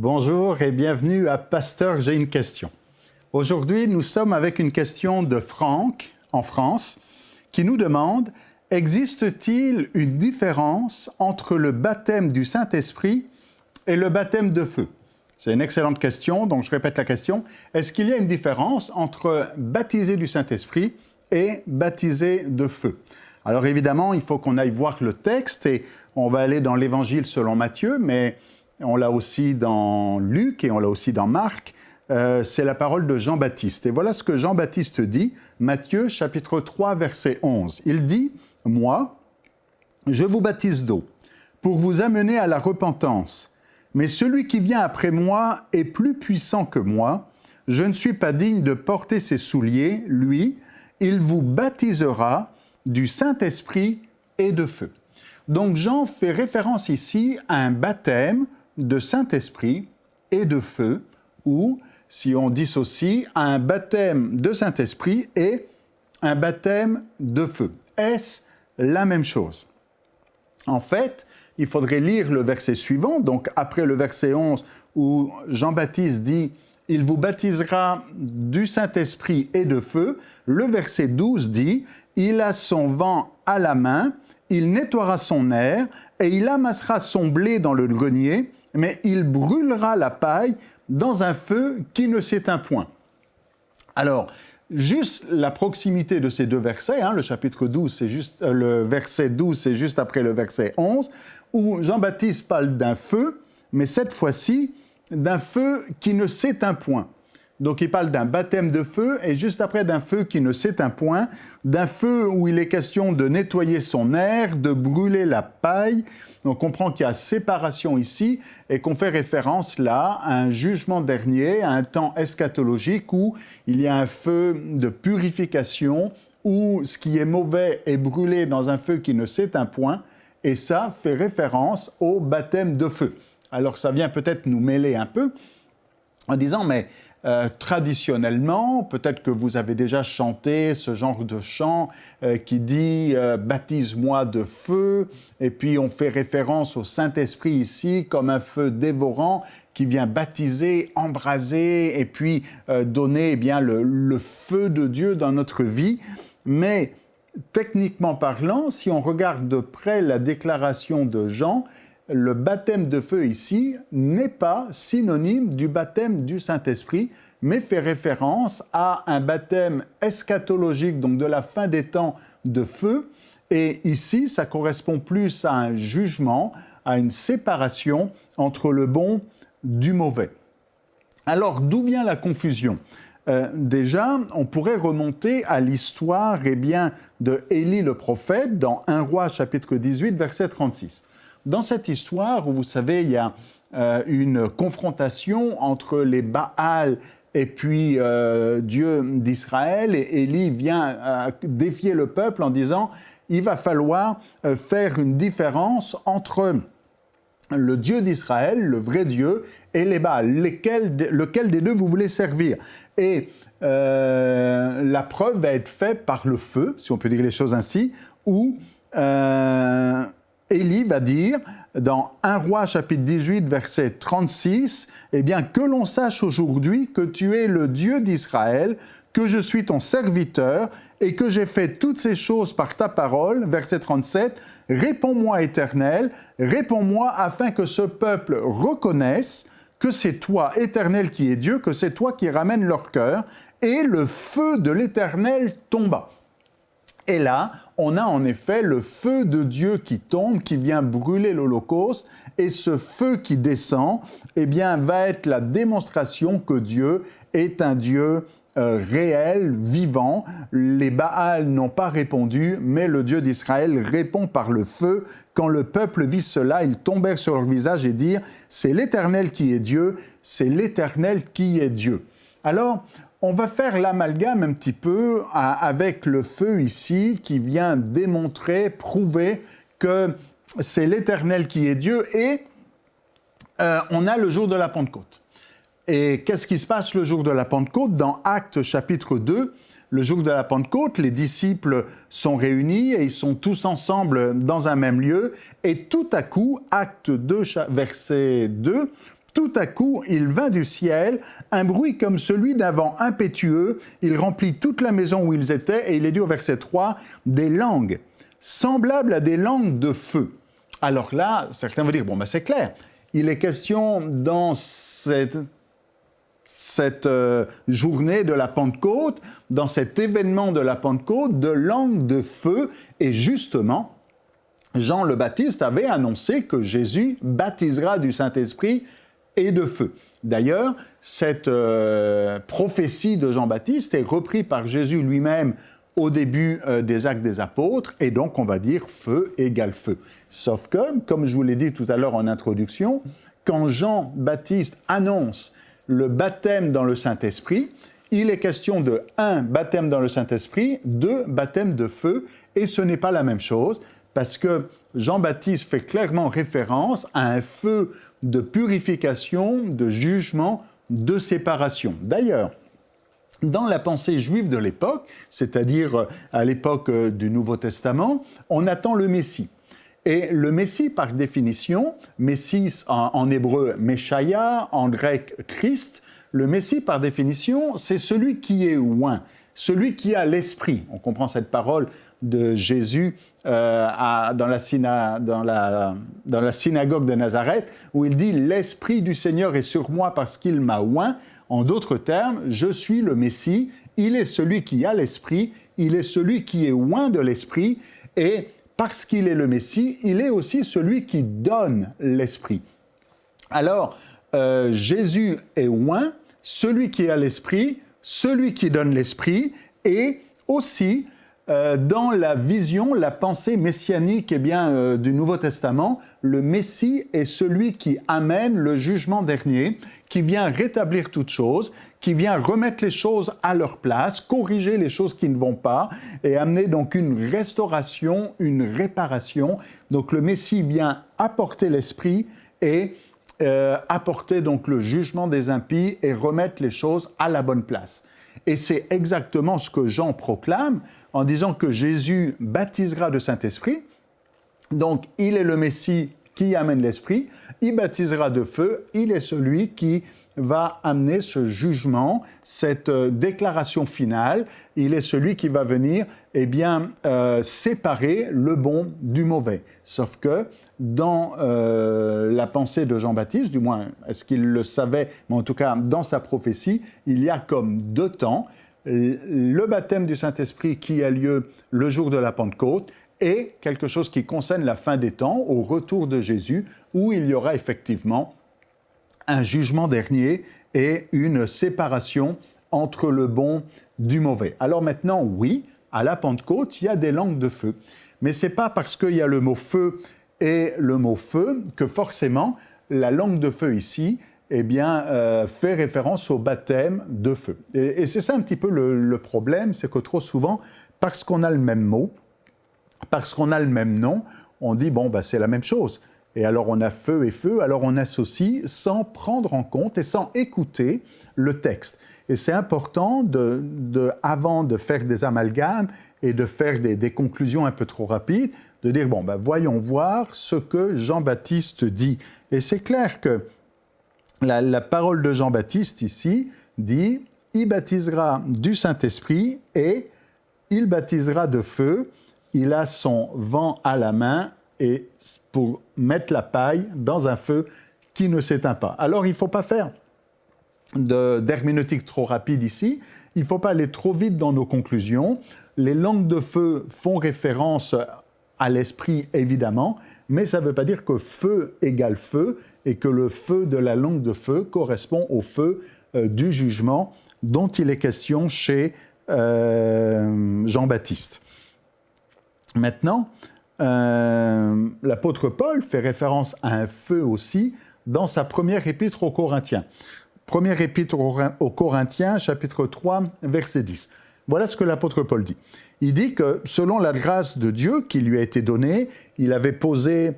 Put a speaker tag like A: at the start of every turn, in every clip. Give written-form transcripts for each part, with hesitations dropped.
A: Bonjour et bienvenue à Pasteur, j'ai une question. Aujourd'hui, nous sommes avec une question de Franck, en France, qui nous demande « Existe-t-il une différence entre le baptême du Saint-Esprit et le baptême de feu ?» C'est une excellente question, donc je répète la question. Est-ce qu'il y a une différence entre baptisé du Saint-Esprit et baptisé de feu? Alors évidemment, il faut qu'on aille voir le texte et on va aller dans l'Évangile selon Matthieu, mais on l'a aussi dans Luc et on l'a aussi dans Marc. C'est la parole de Jean-Baptiste. Et voilà ce que Jean-Baptiste dit, Matthieu chapitre 3, verset 11. Il dit « Moi, je vous baptise d'eau pour vous amener à la repentance. Mais celui qui vient après moi est plus puissant que moi. Je ne suis pas digne de porter ses souliers. Lui, il vous baptisera du Saint-Esprit et de feu. » Donc Jean fait référence ici à un baptême de Saint-Esprit et de feu, ou, si on dissocie, à un baptême de Saint-Esprit et un baptême de feu. Est-ce la même chose? En fait, il faudrait lire le verset suivant, donc après le verset 11, où Jean-Baptiste dit « Il vous baptisera du Saint-Esprit et de feu », le verset 12 dit « Il a son vent à la main, il nettoiera son aire, et il amassera son blé dans le grenier, mais il brûlera la paille dans un feu qui ne s'éteint point. » Alors, juste la proximité de ces deux versets, le chapitre 12, c'est juste, le verset 12, c'est juste après le verset 11, où Jean-Baptiste parle d'un feu, mais cette fois-ci, d'un feu qui ne s'éteint point. Donc il parle d'un baptême de feu, et juste après d'un feu qui ne s'éteint point, d'un feu où il est question de nettoyer son aire, de brûler la paille. Donc on comprend qu'il y a séparation ici, et qu'on fait référence là à un jugement dernier, à un temps eschatologique où il y a un feu de purification, où ce qui est mauvais est brûlé dans un feu qui ne s'éteint point, et ça fait référence au baptême de feu. Alors ça vient peut-être nous mêler un peu, en disant, mais traditionnellement, peut-être que vous avez déjà chanté ce genre de chant qui dit « Baptise-moi de feu », et puis on fait référence au Saint-Esprit ici comme un feu dévorant qui vient baptiser, embraser, et puis donner le feu de Dieu dans notre vie. Mais techniquement parlant, si on regarde de près la déclaration de Jean, le baptême de feu ici n'est pas synonyme du baptême du Saint-Esprit, mais fait référence à un baptême eschatologique, donc de la fin des temps de feu. Et ici, ça correspond plus à un jugement, à une séparation entre le bon du mauvais. Alors, d'où vient la confusion ? Déjà, on pourrait remonter à l'histoire de Élie le prophète dans 1 Roi chapitre 18, verset 36. Dans cette histoire, où vous savez, il y a une confrontation entre les Baals et puis Dieu d'Israël, et Élie vient défier le peuple en disant « Il va falloir faire une différence entre le Dieu d'Israël, le vrai Dieu, et les Baals, lequel des deux vous voulez servir ?» Et la preuve va être faite par le feu, si on peut dire les choses ainsi, où Élie va dire, dans 1 Roi chapitre 18, verset 36, « Eh bien, que l'on sache aujourd'hui que tu es le Dieu d'Israël, que je suis ton serviteur, et que j'ai fait toutes ces choses par ta parole. » Verset 37, « Réponds-moi, Éternel, réponds-moi afin que ce peuple reconnaisse que c'est toi, Éternel, qui es Dieu, que c'est toi qui ramènes leur cœur. » Et le feu de l'Éternel tomba. Et là, on a en effet le feu de Dieu qui tombe, qui vient brûler l'Holocauste, et ce feu qui descend, va être la démonstration que Dieu est un Dieu réel, vivant. Les Baals n'ont pas répondu, mais le Dieu d'Israël répond par le feu. Quand le peuple vit cela, ils tombèrent sur leur visage et dirent « C'est l'Éternel qui est Dieu, c'est l'Éternel qui est Dieu. » Alors, on va faire l'amalgame un petit peu avec le feu ici qui vient démontrer, prouver que c'est l'Éternel qui est Dieu, et on a le jour de la Pentecôte. Et qu'est-ce qui se passe le jour de la Pentecôte? Dans Actes chapitre 2, le jour de la Pentecôte, les disciples sont réunis et ils sont tous ensemble dans un même lieu, et tout à coup, Acte 2, verset 2, Tout à coup, il vint du ciel un bruit comme celui d'un vent impétueux. Il remplit toute la maison où ils étaient, et il est dit au verset 3, des langues, semblables à des langues de feu. Alors là, certains vont dire, bon, ben c'est clair, il est question dans cette journée de la Pentecôte, dans cet événement de la Pentecôte, de langues de feu, et justement, Jean le Baptiste avait annoncé que Jésus baptisera du Saint-Esprit et de feu. D'ailleurs, cette prophétie de Jean-Baptiste est reprise par Jésus lui-même au début des Actes des Apôtres, et donc on va dire feu égale feu. Sauf que, comme je vous l'ai dit tout à l'heure en introduction, quand Jean-Baptiste annonce le baptême dans le Saint-Esprit, il est question de 1, baptême dans le Saint-Esprit, 2, baptême de feu, et ce n'est pas la même chose, parce que Jean-Baptiste fait clairement référence à un feu de purification, de jugement, de séparation. D'ailleurs, dans la pensée juive de l'époque, c'est-à-dire à l'époque du Nouveau Testament, on attend le Messie. Et le Messie, par définition, Messie en hébreu, Meshaïa, en grec, Christ, le Messie, par définition, c'est celui qui est oint, celui qui a l'esprit. On comprend cette parole de Jésus dans la synagogue de Nazareth, où il dit « L'Esprit du Seigneur est sur moi parce qu'il m'a oint ». En d'autres termes, je suis le Messie, il est celui qui a l'Esprit, il est celui qui est oint de l'Esprit, et parce qu'il est le Messie, il est aussi celui qui donne l'Esprit. Alors, Jésus est oint, celui qui a l'Esprit, celui qui donne l'Esprit, et aussi dans la vision, la pensée messianique du Nouveau Testament, le Messie est celui qui amène le jugement dernier, qui vient rétablir toutes choses, qui vient remettre les choses à leur place, corriger les choses qui ne vont pas et amener donc une restauration, une réparation. Donc le Messie vient apporter l'Esprit et apporter donc le jugement des impies et remettre les choses à la bonne place. Et c'est exactement ce que Jean proclame en disant que Jésus baptisera de Saint-Esprit. Donc, il est le Messie qui amène l'Esprit. Il baptisera de feu. Il est celui qui va amener ce jugement, cette déclaration finale. Il est celui qui va venir, séparer le bon du mauvais. Sauf que dans la pensée de Jean-Baptiste, du moins, est-ce qu'il le savait, mais en tout cas, dans sa prophétie, il y a comme 2 temps, le baptême du Saint-Esprit qui a lieu le jour de la Pentecôte et quelque chose qui concerne la fin des temps, au retour de Jésus, où il y aura effectivement un jugement dernier et une séparation entre le bon du mauvais. Alors maintenant, oui, à la Pentecôte, il y a des langues de feu. Mais ce n'est pas parce qu'il y a le mot feu et le mot feu que forcément la langue de feu ici fait référence au baptême de feu. Et c'est ça un petit peu le problème, c'est que trop souvent, parce qu'on a le même mot, parce qu'on a le même nom, on dit c'est la même chose. Et alors on a feu et feu, alors on associe sans prendre en compte et sans écouter le texte. Et c'est important, avant de faire des amalgames et de faire des conclusions un peu trop rapides, de dire, voyons voir ce que Jean-Baptiste dit. Et c'est clair que la parole de Jean-Baptiste ici dit, il baptisera du Saint-Esprit et il baptisera de feu, il a son vent à la main et pour mettre la paille dans un feu qui ne s'éteint pas. Alors il ne faut pas faire d'herméneutique trop rapide ici, il ne faut pas aller trop vite dans nos conclusions. Les langues de feu font référence à l'esprit, évidemment, mais ça ne veut pas dire que feu égale feu et que le feu de la langue de feu correspond au feu du jugement dont il est question chez Jean-Baptiste. Maintenant, l'apôtre Paul fait référence à un feu aussi dans sa première épître aux Corinthiens. Première épître aux Corinthiens, chapitre 3, verset 10. Voilà ce que l'apôtre Paul dit. Il dit que selon la grâce de Dieu qui lui a été donnée, il avait posé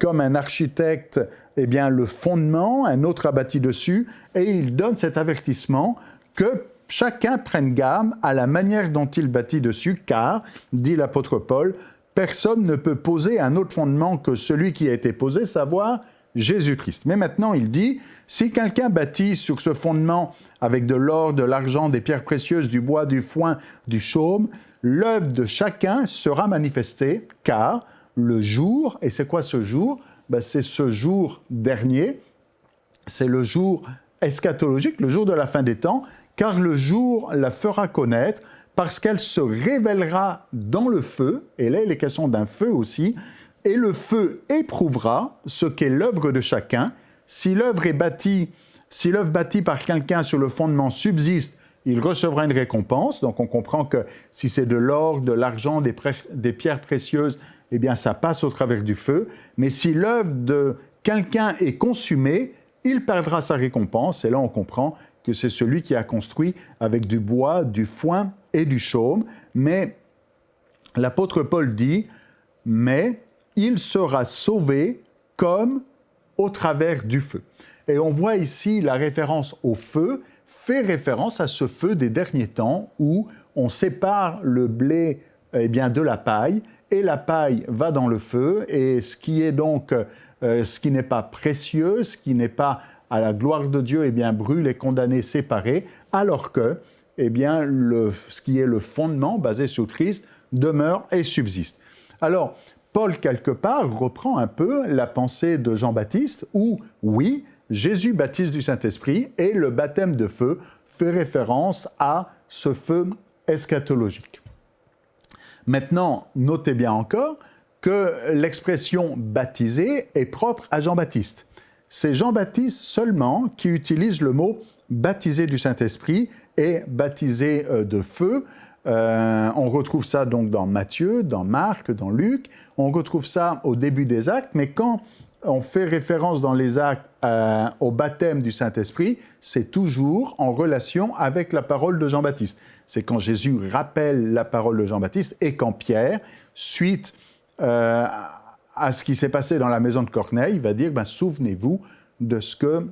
A: comme un architecte le fondement, un autre a bâti dessus, et il donne cet avertissement que chacun prenne garde à la manière dont il bâtit dessus, car, dit l'apôtre Paul, personne ne peut poser un autre fondement que celui qui a été posé, savoir Jésus-Christ. Mais maintenant, il dit, si quelqu'un baptise sur ce fondement avec de l'or, de l'argent, des pierres précieuses, du bois, du foin, du chaume, l'œuvre de chacun sera manifestée, car le jour, et c'est quoi ce jour? C'est ce jour dernier, c'est le jour eschatologique, le jour de la fin des temps, car le jour la fera connaître, parce qu'elle se révélera dans le feu, et là il est question d'un feu aussi, et le feu éprouvera ce qu'est l'œuvre de chacun. Si l'œuvre bâtie par quelqu'un sur le fondement subsiste, il recevra une récompense. Donc on comprend que si c'est de l'or, de l'argent, des pierres précieuses, eh bien ça passe au travers du feu. Mais si l'œuvre de quelqu'un est consumée, il perdra sa récompense. Et là on comprend que c'est celui qui a construit avec du bois, du foin et du chaume. Mais l'apôtre Paul dit, mais il sera sauvé comme au travers du feu. Et on voit ici la référence au feu, fait référence à ce feu des derniers temps où on sépare le blé de la paille, et la paille va dans le feu, et ce qui est donc, ce qui n'est pas précieux, ce qui n'est pas à la gloire de Dieu, brûle et condamné, séparé, alors que ce qui est le fondement basé sur Christ demeure et subsiste. Alors, Paul, quelque part, reprend un peu la pensée de Jean-Baptiste où, oui, Jésus baptise du Saint-Esprit et le baptême de feu fait référence à ce feu eschatologique. Maintenant, notez bien encore que l'expression « baptiser » est propre à Jean-Baptiste. C'est Jean-Baptiste seulement qui utilise le mot « baptiser du Saint-Esprit » et « baptiser de feu ». On retrouve ça donc dans Matthieu, dans Marc, dans Luc. On retrouve ça au début des Actes, mais quand on fait référence dans les Actes au baptême du Saint-Esprit, c'est toujours en relation avec la parole de Jean-Baptiste. C'est quand Jésus rappelle la parole de Jean-Baptiste et quand Pierre, suite à ce qui s'est passé dans la maison de Corneille, va dire, souvenez-vous de ce que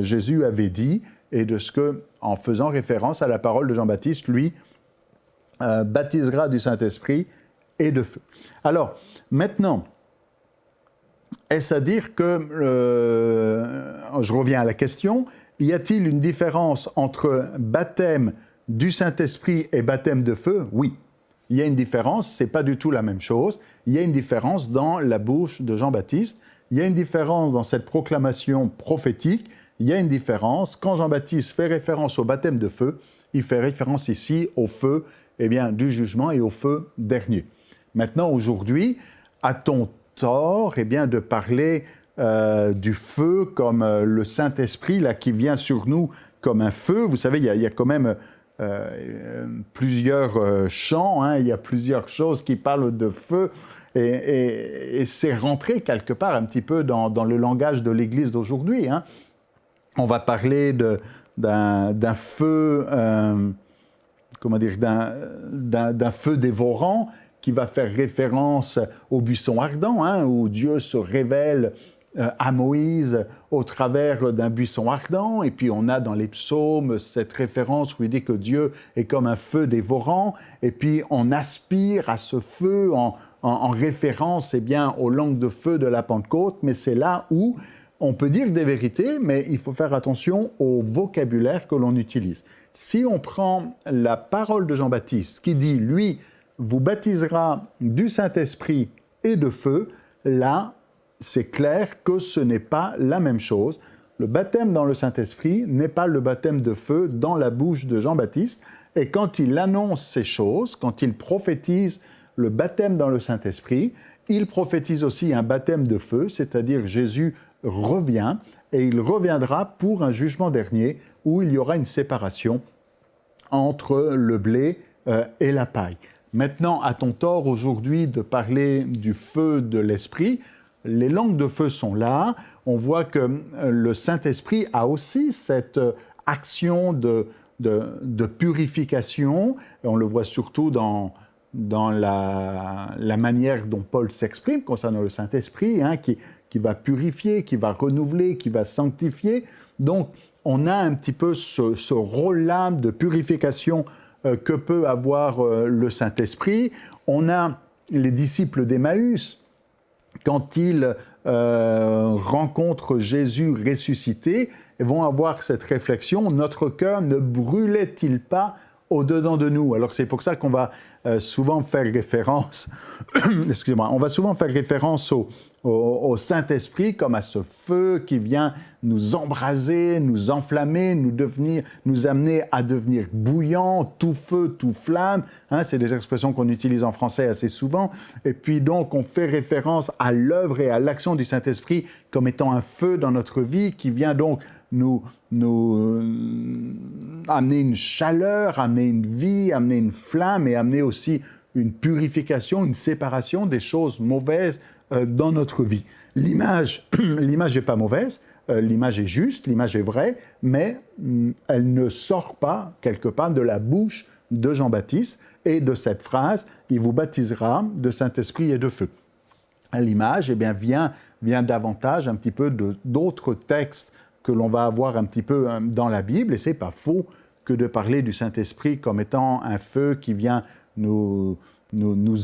A: Jésus avait dit et de ce que, en faisant référence à la parole de Jean-Baptiste, lui, baptisera du Saint-Esprit et de feu. Alors, maintenant, est-ce à dire que, je reviens à la question, y a-t-il une différence entre baptême du Saint-Esprit et baptême de feu? Oui, il y a une différence, ce n'est pas du tout la même chose. Il y a une différence dans la bouche de Jean-Baptiste, il y a une différence dans cette proclamation prophétique, il y a une différence. Quand Jean-Baptiste fait référence au baptême de feu, il fait référence ici au feu du jugement et au feu dernier. Maintenant, aujourd'hui, a-t-on tort de parler du feu comme le Saint-Esprit là, qui vient sur nous comme un feu? Vous savez, il y a quand même plusieurs chants, il y a plusieurs choses qui parlent de feu, et c'est rentré quelque part un petit peu dans le langage de l'Église d'aujourd'hui. On va parler d'un feu... d'un feu dévorant qui va faire référence au buisson ardent, où Dieu se révèle à Moïse au travers d'un buisson ardent. Et puis on a dans les psaumes cette référence où il dit que Dieu est comme un feu dévorant. Et puis on aspire à ce feu en référence aux langues de feu de la Pentecôte. Mais c'est là où on peut dire des vérités, mais il faut faire attention au vocabulaire que l'on utilise. Si on prend la parole de Jean-Baptiste qui dit « Lui vous baptisera du Saint-Esprit et de feu », là, c'est clair que ce n'est pas la même chose. Le baptême dans le Saint-Esprit n'est pas le baptême de feu dans la bouche de Jean-Baptiste. Et quand il annonce ces choses, quand il prophétise le baptême dans le Saint-Esprit, il prophétise aussi un baptême de feu, c'est-à-dire Jésus revient, et il reviendra pour un jugement dernier où il y aura une séparation entre le blé et la paille. Maintenant, a-t-on tort aujourd'hui de parler du feu de l'Esprit? Les langues de feu sont là. On voit que le Saint-Esprit a aussi cette action de purification. Et on le voit surtout dans la manière dont Paul s'exprime concernant le Saint-Esprit, qui va purifier, qui va renouveler, qui va sanctifier. Donc, on a un petit peu ce rôle-là de purification que peut avoir le Saint-Esprit. On a les disciples d'Emmaüs quand ils rencontrent Jésus ressuscité, ils vont avoir cette réflexion, notre cœur ne brûlait-il pas au-dedans de nous? Alors c'est pour ça qu'on va souvent faire référence, excusez-moi, on va souvent faire référence au Saint-Esprit comme à ce feu qui vient nous embraser, nous enflammer, nous amener à devenir bouillants, tout feu, tout flamme. Hein, c'est des expressions qu'on utilise en français assez souvent. Et puis donc, on fait référence à l'œuvre et à l'action du Saint-Esprit comme étant un feu dans notre vie qui vient donc nous amener une chaleur, amener une vie, amener une flamme et amener aussi une purification, une séparation des choses mauvaises dans notre vie. L'image n'est pas mauvaise, l'image est juste, l'image est vraie, mais elle ne sort pas quelque part de la bouche de Jean-Baptiste et de cette phrase « Il vous baptisera de Saint-Esprit et de feu ». L'image vient davantage un petit peu d'autres textes que l'on va avoir un petit peu dans la Bible, et ce n'est pas faux que de parler du Saint-Esprit comme étant un feu qui vient nous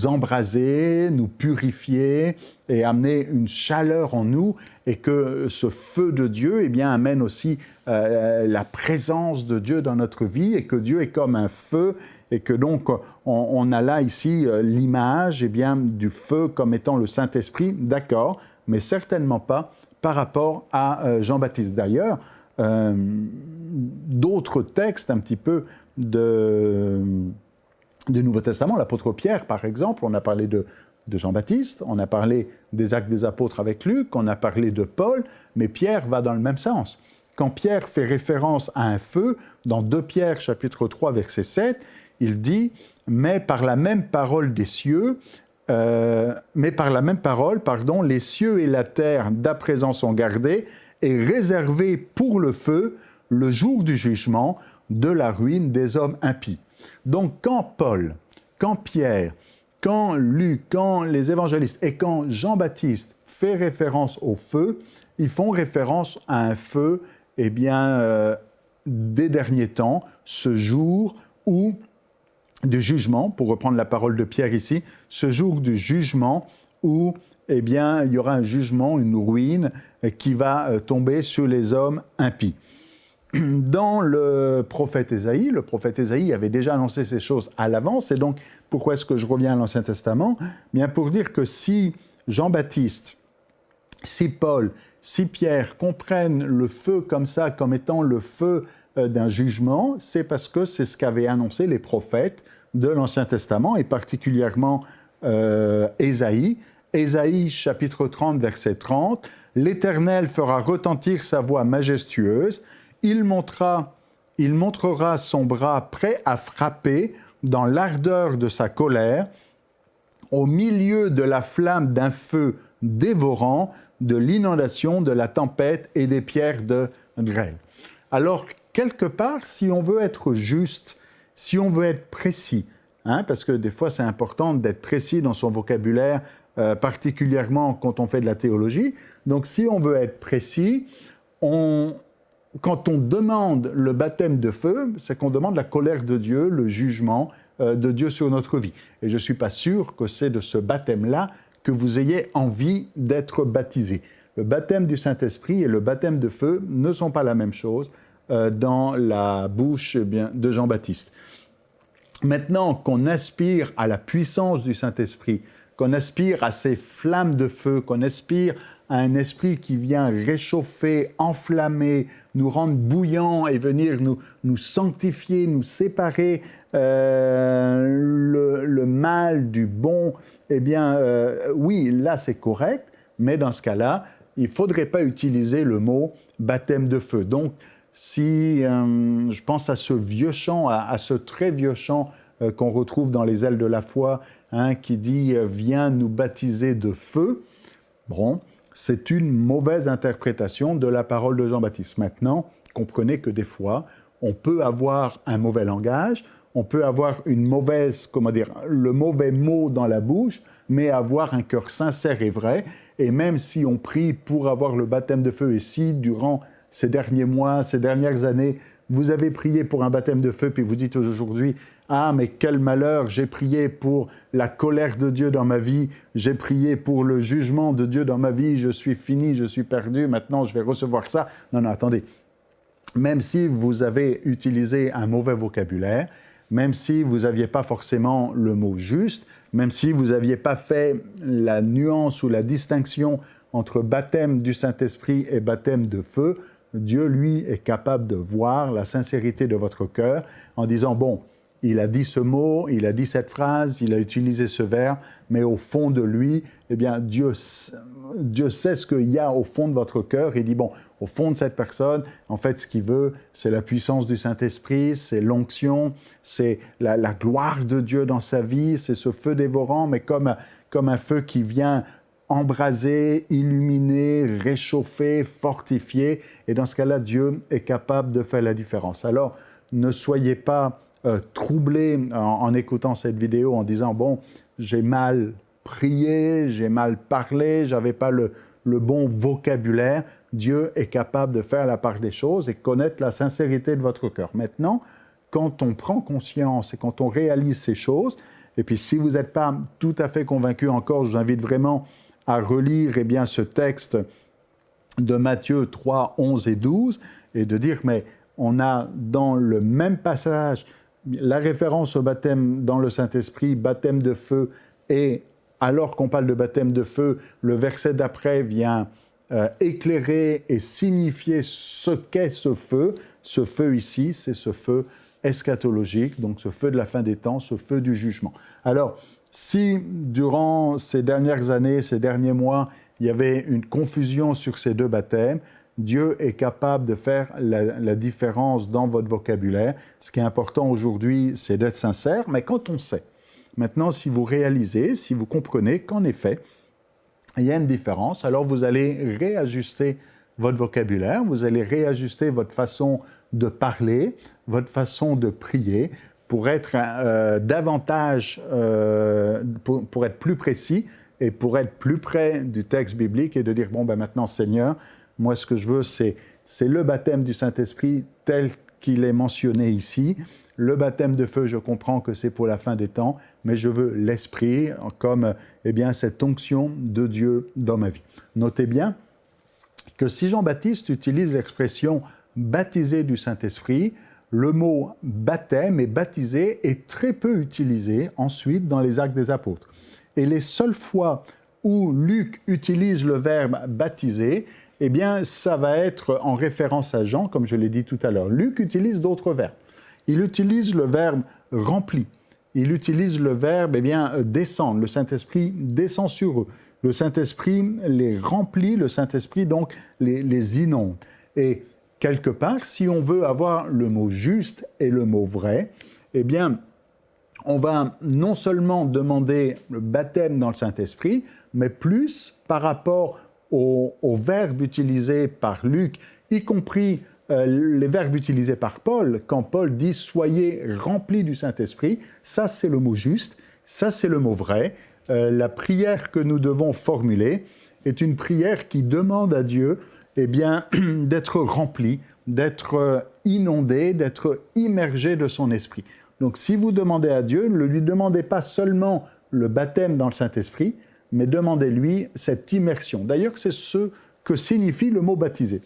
A: embraser, nous purifier et amener une chaleur en nous, et que ce feu de Dieu amène aussi la présence de Dieu dans notre vie, et que Dieu est comme un feu, et que donc on a là ici l'image du feu comme étant le Saint-Esprit, d'accord, mais certainement pas par rapport à Jean-Baptiste. D'ailleurs, d'autres textes un petit peu du Nouveau Testament, l'apôtre Pierre, par exemple, on a parlé de Jean-Baptiste, on a parlé des Actes des Apôtres avec Luc, on a parlé de Paul, mais Pierre va dans le même sens. Quand Pierre fait référence à un feu, dans 2 Pierre, chapitre 3, verset 7, il dit « Mais par la même parole les cieux et la terre d'à présent sont gardés et réservés pour le feu, le jour du jugement, de la ruine des hommes impies. » Donc quand Paul, quand Pierre, quand Luc, quand les évangélistes et quand Jean-Baptiste fait référence au feu, ils font référence à un feu des derniers temps, ce jour où du jugement, pour reprendre la parole de Pierre ici, ce jour du jugement où il y aura un jugement, une ruine qui va tomber sur les hommes impies. Dans le prophète Ésaïe avait déjà annoncé ces choses à l'avance, et donc pourquoi est-ce que je reviens à l'Ancien Testament ? Bien pour dire que si Jean-Baptiste, si Paul, si Pierre comprennent le feu comme ça, comme étant le feu d'un jugement, c'est parce que c'est ce qu'avaient annoncé les prophètes de l'Ancien Testament, et particulièrement Ésaïe. Ésaïe, chapitre 30, verset 30, « L'Éternel fera retentir sa voix majestueuse, il montrera son bras prêt à frapper dans l'ardeur de sa colère, au milieu de la flamme d'un feu dévorant, de l'inondation, de la tempête et des pierres de grêle. » Alors, quelque part, si on veut être juste, si on veut être précis, parce que des fois c'est important d'être précis dans son vocabulaire, particulièrement quand on fait de la théologie, donc si on veut être précis, quand on demande le baptême de feu, c'est qu'on demande la colère de Dieu, le jugement de Dieu sur notre vie. Et je ne suis pas sûr que c'est de ce baptême-là que vous ayez envie d'être baptisé. Le baptême du Saint-Esprit et le baptême de feu ne sont pas la même chose dans la bouche de Jean-Baptiste. Maintenant qu'on aspire à la puissance du Saint-Esprit, qu'on aspire à ces flammes de feu, qu'on aspire à un esprit qui vient réchauffer, enflammer, nous rendre bouillants et venir nous sanctifier, nous séparer le mal du bon, oui, là c'est correct, mais dans ce cas-là, il ne faudrait pas utiliser le mot baptême de feu. Donc, si je pense à ce vieux chant, à ce très vieux chant qu'on retrouve dans les ailes de la foi, qui dit « Viens nous baptiser de feu », bon, c'est une mauvaise interprétation de la parole de Jean-Baptiste. Maintenant, comprenez que des fois, on peut avoir un mauvais langage, on peut avoir le mauvais mot dans la bouche, mais avoir un cœur sincère et vrai. Et même si on prie pour avoir le baptême de feu, et si durant ces derniers mois, ces dernières années, vous avez prié pour un baptême de feu, puis vous dites aujourd'hui, « Ah, mais quel malheur, j'ai prié pour la colère de Dieu dans ma vie, j'ai prié pour le jugement de Dieu dans ma vie, je suis fini, je suis perdu, maintenant je vais recevoir ça. » Non, attendez. Même si vous avez utilisé un mauvais vocabulaire, même si vous n'aviez pas forcément le mot juste, même si vous n'aviez pas fait la nuance ou la distinction entre baptême du Saint-Esprit et baptême de feu, Dieu, lui, est capable de voir la sincérité de votre cœur en disant, bon, il a dit ce mot, il a dit cette phrase, il a utilisé ce verbe, mais au fond de lui, eh bien, Dieu sait ce qu'il y a au fond de votre cœur. Il dit, bon, au fond de cette personne, en fait, ce qu'il veut, c'est la puissance du Saint-Esprit, c'est l'onction, c'est la gloire de Dieu dans sa vie, c'est ce feu dévorant, mais comme un feu qui vient embraser, illuminer, réchauffer, fortifier. Et dans ce cas-là, Dieu est capable de faire la différence. Alors, ne soyez pas troublés en écoutant cette vidéo en disant « Bon, j'ai mal prié, j'ai mal parlé, je n'avais pas le bon vocabulaire. » Dieu est capable de faire la part des choses et connaître la sincérité de votre cœur. Maintenant, quand on prend conscience et quand on réalise ces choses, et puis si vous n'êtes pas tout à fait convaincu encore, je vous invite vraiment à relire ce texte de Matthieu 3, 11 et 12, et de dire, mais on a dans le même passage la référence au baptême dans le Saint-Esprit, baptême de feu, et alors qu'on parle de baptême de feu, le verset d'après vient éclairer et signifier ce qu'est ce feu. Ce feu ici, c'est ce feu eschatologique, donc ce feu de la fin des temps, ce feu du jugement. Alors, si durant ces dernières années, ces derniers mois, il y avait une confusion sur ces deux baptêmes, Dieu est capable de faire la différence dans votre vocabulaire. Ce qui est important aujourd'hui, c'est d'être sincère, mais quand on sait, maintenant, si vous réalisez, si vous comprenez qu'en effet, il y a une différence, alors vous allez réajuster votre vocabulaire, vous allez réajuster votre façon de parler, votre façon de prier, pour être davantage, pour être plus précis et pour être plus près du texte biblique et de dire, bon, maintenant, Seigneur, moi, ce que je veux, c'est le baptême du Saint-Esprit tel qu'il est mentionné ici. Le baptême de feu, je comprends que c'est pour la fin des temps, mais je veux l'Esprit comme cette onction de Dieu dans ma vie. Notez bien que si Jean-Baptiste utilise l'expression « baptisé du Saint-Esprit », le mot « baptême » et « baptisé » est très peu utilisé ensuite dans les Actes des Apôtres. Et les seules fois où Luc utilise le verbe « baptiser », ça va être en référence à Jean, comme je l'ai dit tout à l'heure. Luc utilise d'autres verbes. Il utilise le verbe « rempli ». Il utilise le verbe « descendre ». Le Saint-Esprit descend sur eux. Le Saint-Esprit les remplit, le Saint-Esprit donc les inonde. Et quelque part, si on veut avoir le mot juste et le mot vrai, on va non seulement demander le baptême dans le Saint-Esprit, mais plus par rapport aux verbes utilisés par Luc, y compris les verbes utilisés par Paul, quand Paul dit « soyez remplis du Saint-Esprit », ça c'est le mot juste, ça c'est le mot vrai. La prière que nous devons formuler est une prière qui demande à Dieu d'être rempli, d'être inondé, d'être immergé de son esprit. Donc si vous demandez à Dieu, ne lui demandez pas seulement le baptême dans le Saint-Esprit, mais demandez-lui cette immersion. D'ailleurs, c'est ce que signifie le mot baptisé.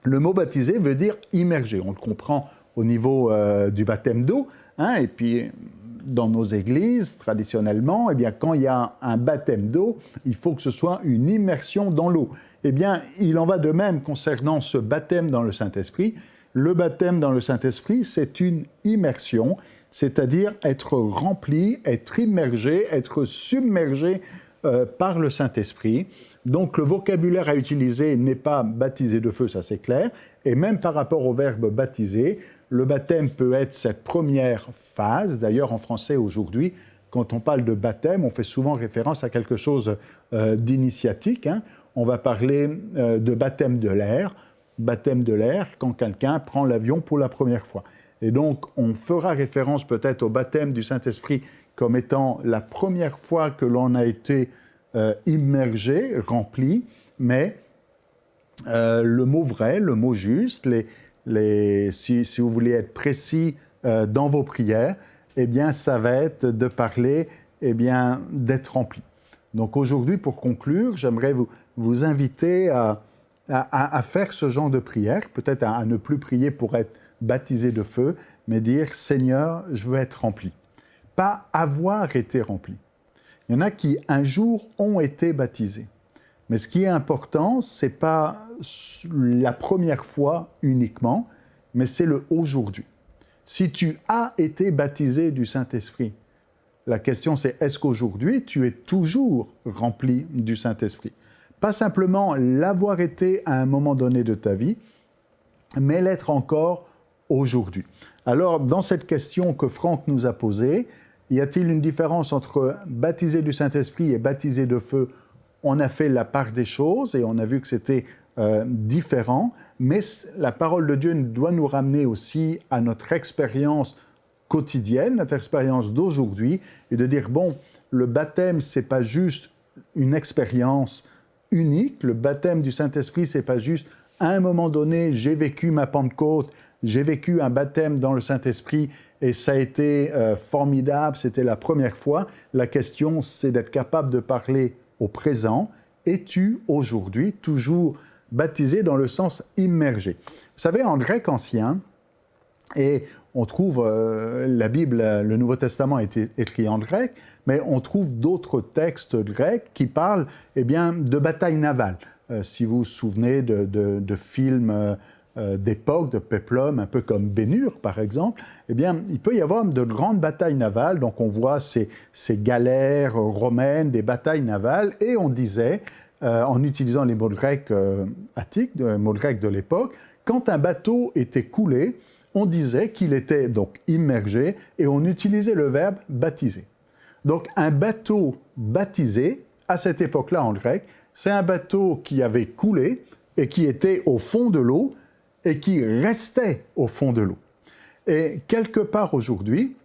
A: Le mot baptisé veut dire immergé. On le comprend au niveau du baptême d'eau, et puis dans nos églises, traditionnellement, quand il y a un baptême d'eau, il faut que ce soit une immersion dans l'eau. Il en va de même concernant ce baptême dans le Saint-Esprit. Le baptême dans le Saint-Esprit, c'est une immersion, c'est-à-dire être rempli, être immergé, être submergé par le Saint-Esprit. Donc le vocabulaire à utiliser n'est pas baptisé de feu, ça c'est clair, et même par rapport au verbe baptiser, le baptême peut être cette première phase. D'ailleurs en français aujourd'hui, quand on parle de baptême, on fait souvent référence à quelque chose d'initiatique. On va parler de baptême de l'air. Baptême de l'air quand quelqu'un prend l'avion pour la première fois. Et donc, on fera référence peut-être au baptême du Saint-Esprit comme étant la première fois que l'on a été immergé, rempli, mais le mot vrai, le mot juste, si vous voulez être précis dans vos prières, eh bien, ça va être de parler, eh bien, d'être rempli. Donc aujourd'hui, pour conclure, j'aimerais vous inviter à faire ce genre de prière, peut-être à ne plus prier pour être baptisé de feu, mais dire « Seigneur, je veux être rempli ». Pas avoir été rempli. Il y en a qui, un jour, ont été baptisés. Mais ce qui est important, ce n'est pas la première fois uniquement, mais c'est le aujourd'hui. Si tu as été baptisé du Saint-Esprit, la question c'est est-ce qu'aujourd'hui tu es toujours rempli du Saint-Esprit? Pas simplement l'avoir été à un moment donné de ta vie, mais l'être encore aujourd'hui. Alors, dans cette question que Franck nous a posée, y a-t-il une différence entre baptisé du Saint-Esprit et baptisé de feu? On a fait la part des choses et on a vu que c'était différent, mais la parole de Dieu doit nous ramener aussi à notre expérience quotidienne, notre expérience d'aujourd'hui, et de dire, bon, le baptême, ce n'est pas juste une expérience unique, le baptême du Saint-Esprit, ce n'est pas juste à un moment donné, j'ai vécu ma Pentecôte, j'ai vécu un baptême dans le Saint-Esprit et ça a été formidable, c'était la première fois. La question, c'est d'être capable de parler au présent. Es-tu aujourd'hui toujours baptisé dans le sens immergé? Vous savez, en grec ancien, et on trouve la Bible, le Nouveau Testament a été écrit en grec, mais on trouve d'autres textes grecs qui parlent eh bien, de batailles navales. Si vous vous souvenez de films d'époque, de péplum, un peu comme Ben-Hur par exemple, eh bien, il peut y avoir de grandes batailles navales. Donc on voit ces galères romaines, des batailles navales, et on disait, en utilisant les mots grecs antiques, les mots grecs de l'époque, quand un bateau était coulé, on disait qu'il était donc immergé et on utilisait le verbe « baptiser ». Donc un bateau baptisé, à cette époque-là en grec, c'est un bateau qui avait coulé et qui était au fond de l'eau et qui restait au fond de l'eau. Et quelque part aujourd'hui,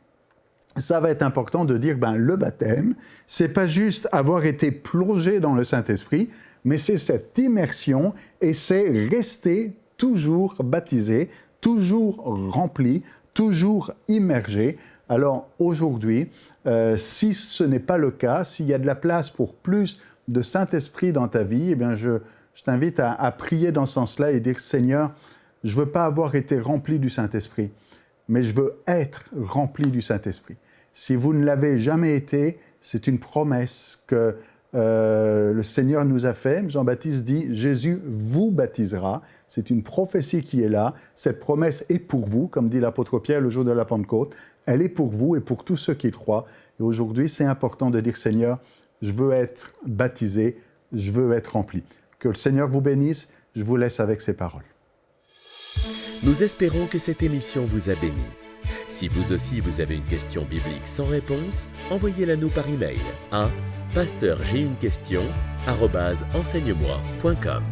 A: ça va être important de dire le baptême, c'est pas juste avoir été plongé dans le Saint-Esprit, mais c'est cette immersion et c'est rester toujours baptisé, toujours rempli, toujours immergé. Alors aujourd'hui, si ce n'est pas le cas, s'il y a de la place pour plus de Saint-Esprit dans ta vie, eh bien je t'invite à prier dans ce sens-là et dire « Seigneur, je ne veux pas avoir été rempli du Saint-Esprit, mais je veux être rempli du Saint-Esprit. » Si vous ne l'avez jamais été, c'est une promesse que le Seigneur nous a faite. Jean-Baptiste dit « Jésus vous baptisera ». C'est une prophétie qui est là. Cette promesse est pour vous, comme dit l'apôtre Pierre le jour de la Pentecôte. Elle est pour vous et pour tous ceux qui croient. Et aujourd'hui, c'est important de dire « Seigneur, je veux être baptisé, je veux être rempli ». Que le Seigneur vous bénisse. Je vous laisse avec ces paroles.
B: Nous espérons que cette émission vous a béni. Si vous aussi vous avez une question biblique sans réponse, envoyez-la nous par email à pasteurj'aiunequestion@enseigne-moi.com.